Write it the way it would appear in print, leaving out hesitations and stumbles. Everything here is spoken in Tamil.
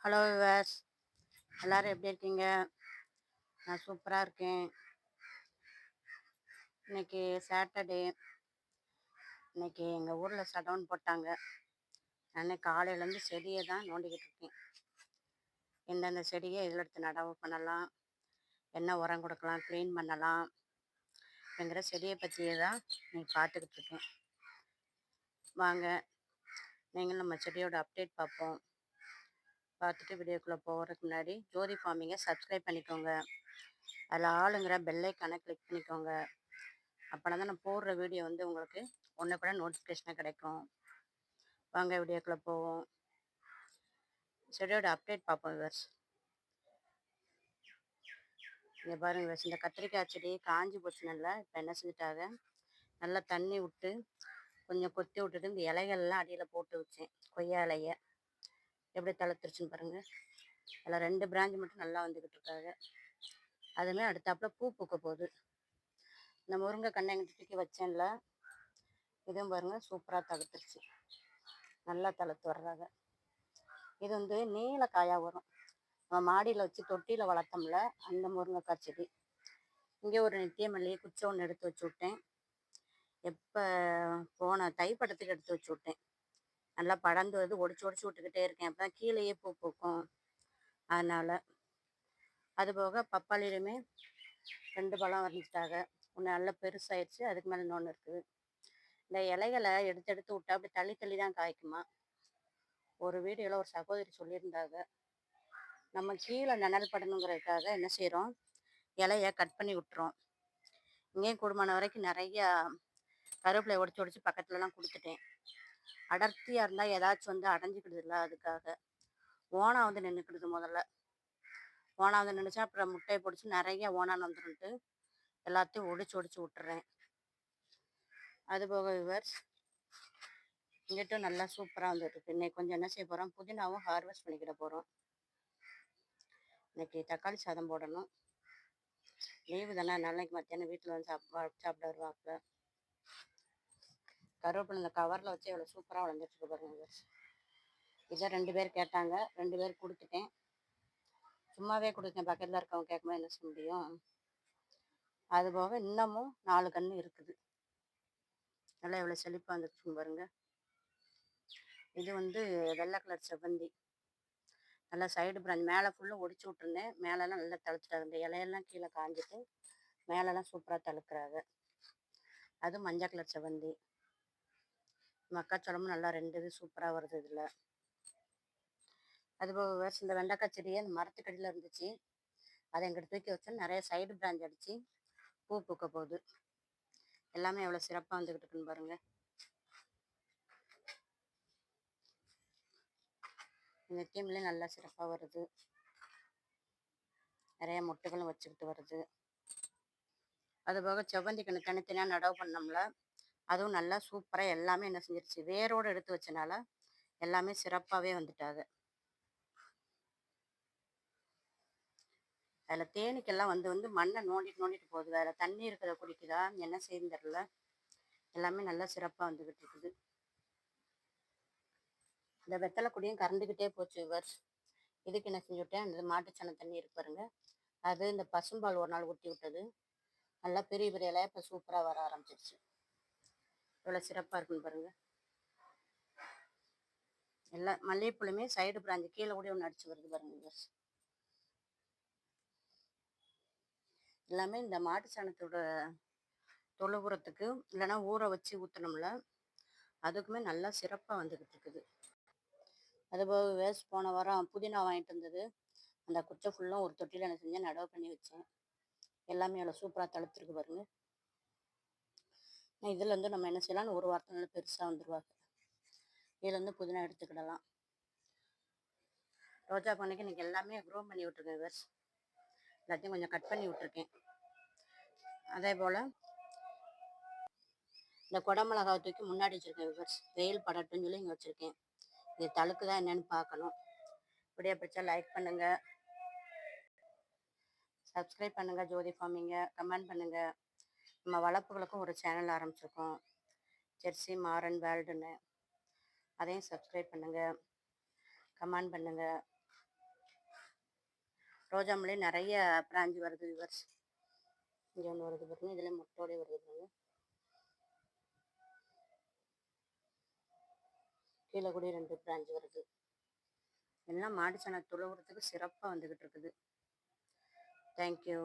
ஹலோ விவாஸ், எல்லாரும் எப்படி இருக்கீங்க? நான் சூப்பராக இருக்கேன். இன்னைக்கு சாட்டர்டே. இன்னைக்கு எங்கள் ஊரில் ஷட்டவுன் போட்டாங்க. நான் காலையிலேருந்து செடியை தான் நோண்டிக்கிட்டு இருக்கேன். எந்தெந்த செடியை இதில் எடுத்து நடவு பண்ணலாம், என்ன உரம் கொடுக்கலாம், க்ளீன் பண்ணலாம் அப்படிங்கிற செடியை பற்றியே தான் இன்னைக்கு பார்த்துக்கிட்டு இருக்கேன். வாங்க, நீங்களும் நம்ம செடியோட அப்டேட் பார்ப்போம். பார்த்துட்டு வீடியோக்குள்ளே போகிறதுக்கு முன்னாடி ஜோதி ஃபார்மிங்கை சப்ஸ்கிரைப் பண்ணிக்கோங்க. அதில் ஆளுங்கிற பெல்லைக்கான கிளிக் பண்ணிக்கோங்க. அப்போனா தான் நான் போடுற வீடியோ வந்து உங்களுக்கு ஒன்று கூட நோட்டிஃபிகேஷனாக கிடைக்கும். வாங்க வீடியோக்குள்ளே போவோம். செடியோட அப்டேட் பார்ப்போம் விவர்ஸ். இங்கே பாருங்க விவர்ஸ், இந்த கத்திரிக்காய் செடி காஞ்சி போச்சு. நல்லா இப்போ என்ன செஞ்சுட்டாங்க, நல்லா தண்ணி விட்டு கொஞ்சம் கொத்தி விட்டுட்டு இந்த இலைகள்லாம் அடியில் போட்டு வச்சேன். கொய்யா இலைய எப்படி தளர்த்துருச்சுன்னு பாருங்கள். அதில் 2 பிராஞ்சு மட்டும் நல்லா வந்துக்கிட்டு இருக்காங்க. அதுவுமே அடுத்தாப்புல பூ பூக்க போகுது. இந்த முருங்கை கண்ணை எங்கிட்ட தூக்கி வச்சேன்ல, இதுவும் பாருங்கள் சூப்பராக தளர்த்துருச்சு. நல்லா தளர்த்து வர்றாங்க. இது வந்து நீல காயாக வரும். நம்ம மாடியில் வச்சு தொட்டியில் வளர்த்தோம்ல, அந்த முருங்கைக்காய் செடி. இங்கே ஒரு நித்திய மல்லிகை குச்சை ஒன்று எடுத்து வச்சு விட்டேன். எப்போ போன தைப்படத்துக்கு எடுத்து வச்சு விட்டேன். நல்லா படர்ந்து வந்து ஒடிச்சு விட்டுக்கிட்டே இருக்கேன். அப்போ தான் கீழேயே பூ பூக்கும். அதனால் அதுபோக பப்பாளியிலுமே 2 பழம் வரைஞ்சிட்டாங்க. ஒன்று நல்லா பெருசாயிடுச்சு, அதுக்கு மேலே இன்னொன்று இருக்குது. இந்த இலைகளை எடுத்து எடுத்து விட்டா அப்படி தள்ளி தள்ளி தான் காய்க்குமா. ஒரு வீடியோவில் ஒரு சகோதரி சொல்லியிருந்தாங்க, நம்ம கீழே நிழல் படணுங்கிறதுக்காக என்ன செய்கிறோம், இலையை கட் பண்ணி விட்டுறோம். இங்கேயும் கூடுமான வரைக்கும் நிறையா கருவேப்பிலை ஒடிச்சு பக்கத்துலலாம் கொடுத்துட்டேன். அடர்த்தியாக இருந்தால் ஏதாச்சும் வந்து அடைஞ்சிக்கிடுது இல்லை, அதுக்காக. ஓனான் வந்து நின்றுக்கிடுது. முதல்ல ஓனான் வந்து நின்றுச்சா அப்புறம் முட்டையை பிடிச்சி நிறைய ஓனான் வந்துருன்ட்டு எல்லாத்தையும் ஒடிச்சு விட்டுறேன். அதுபோக விவர்ஸ், இங்கிட்டும் நல்லா சூப்பராக வந்துருக்கு. இன்னைக்கு கொஞ்சம் என்ன செய்ய போகிறோம், புதினாவும் ஹார்வெஸ்ட் பண்ணிக்கிட போகிறோம். இன்னைக்கு தக்காளி சாதம் போடணும். லீவு தானே, நாளைக்கு மத்தியானம் வீட்டில் வந்து சாப்பிட வருவாப்புல. கருவேப்பிலை இந்த கவரில் வச்சு எவ்வளோ சூப்பராக வளர்ந்துட்டுருக்கு பாருங்க. இதை 2 பேர் கேட்டாங்க, 2 பேர் கொடுத்துட்டேன். சும்மாவே கொடுத்தேன், பக்கத்தில் இருக்கவங்க கேட்கும்போது என்ன செய்ய முடியும். அதுபோக இன்னமும் 4 கன்று இருக்குது. நல்லா எவ்வளோ செழிப்பாக வந்துருச்சுன்னு பாருங்க. இது வந்து வெள்ளை கலர் செவ்வந்தி. நல்லா சைடு பிராஞ்ச் மேலே ஃபுல்லும் ஒடிச்சு விட்டுருந்தேன். மேலெல்லாம் நல்லா தழுத்துட்டாங்க. இந்த இலையெல்லாம் கீழே காஞ்சிட்டு மேலெல்லாம் சூப்பராக தழுக்கிறாங்க. அது மஞ்சள் கலர் செவ்வந்தி. மக்காச்சோளமும் நல்லா 2 இது சூப்பராக வருது இதில். அதுபோக இந்த வெண்டைக்காய் செடியே அந்த மரத்துக்கடியில் இருந்துச்சு, அதை எங்கிட்ட தூக்கி வச்சா நிறைய சைடு பிராஞ்ச் அடித்து பூ பூக்க போகுது. எல்லாமே எவ்வளோ சிறப்பாக வந்துக்கிட்டு இருக்குன்னு பாருங்க. இந்த தீம்லேயும் நல்லா சிறப்பாக வருது. நிறைய மொட்டுகளும் வச்சுக்கிட்டு வருது. அதுபோக செவ்வந்தி கன்று தனித்தனியாக நடவு பண்ணோம்ல, அதுவும் நல்லா சூப்பராக எல்லாமே என்ன செஞ்சிருச்சு, வேரோடு எடுத்து வச்சனால எல்லாமே சிறப்பாகவே வந்துட்டாங்க. அதில் தேனீக்கெல்லாம் வந்து வந்து மண்ணை நோண்டிட்டு போகுது. வேறு தண்ணி இருக்கிறத குடிக்குதா என்ன செய்யுன்னு தெரில. எல்லாமே நல்லா சிறப்பாக வந்துக்கிட்டு இருக்குது. இந்த வெத்தலை கொடியும் கறந்துக்கிட்டே போச்சு விவர்ஸ். இதுக்கு என்ன செஞ்சு விட்டேன், இந்த மாட்டுச்சாணம் தண்ணி இருக்கு பாருங்க, அது இந்த பசும்பால் ஒரு நாள் ஊற்றி விட்டது. நல்லா பெரிய பெரிய இலையா இப்போ சூப்பராக வர ஆரம்பிச்சிருச்சு. இவ்வளோ சிறப்பாக இருக்குன்னு பாருங்க. எல்லா மல்லிகைப்பூலுமே சைடு பிராஞ்சு கீழே கூட ஒன்று அடிச்சு வருது பாருங்க விவர்ஸ். எல்லாமே இந்த மாட்டு சாணத்தோட தொழு உரத்துக்கு இல்லைன்னா ஊற வச்சு ஊற்றினோம்ல, அதுக்குமே நல்லா சிறப்பாக வந்துக்கிட்டு இருக்குது. அதுபோக வேஸ்ட் போன வாரம் புதினா வாங்கிட்டு வந்தது, அந்த குச்சை ஃபுல்லும் ஒரு தொட்டியில் என்ன செஞ்சேன், நடவு பண்ணி வச்சேன். எல்லாமே எவ்வளோ சூப்பராக தளர்த்துருக்கு பாருங்க. இதில் வந்து நம்ம என்ன செய்யலாம்னு ஒரு வாரத்தில் நல்லா பெருசாக வந்துடுவாங்க. இதில் வந்து புதினா எடுத்துக்கிடலாம். ரோஜா பண்ணைக்கு இன்றைக்கி எல்லாமே க்ரோ பண்ணி விட்ருக்கேன் விவர்ஸ். எல்லாத்தையும் கொஞ்சம் கட் பண்ணி விட்ருக்கேன். அதே போல் இந்த குடமிளகாவை தூக்கி முன்னாடி வச்சுருக்கேன் விவர்ஸ். வெயில் படட்டுன்னு சொல்லி இங்கே வச்சுருக்கேன். இது தழுக்குதான் என்னன்னு பார்க்கணும். இப்படியே பிடிச்சா லைக் பண்ணுங்கள், சப்ஸ்கிரைப் பண்ணுங்கள் ஜோதி ஃபார்மிங்க, கமெண்ட் பண்ணுங்கள். நம்ம வளர்ப்புகளுக்கும் ஒரு சேனல் ஆரம்பிச்சிருக்கோம், ஜெர்சி மாரன் வேர்ல்டுன்னு. அதையும் சப்ஸ்கிரைப் பண்ணுங்கள், கமெண்ட் பண்ணுங்கள். ரோஜா மல்லி நிறைய பிராஞ்சு வருது விவர்ஸ். இங்கே ஒன்று வருது பாருங்க, இதில் முட்டோடய வருது பாருங்க. கீழே கூட 2 பிராஞ்சு வருது. எல்லாம் மாடி சாணம் துழுவுறதுக்கு சிறப்பாக வந்துக்கிட்டு இருக்குது. தேங்க்யூ.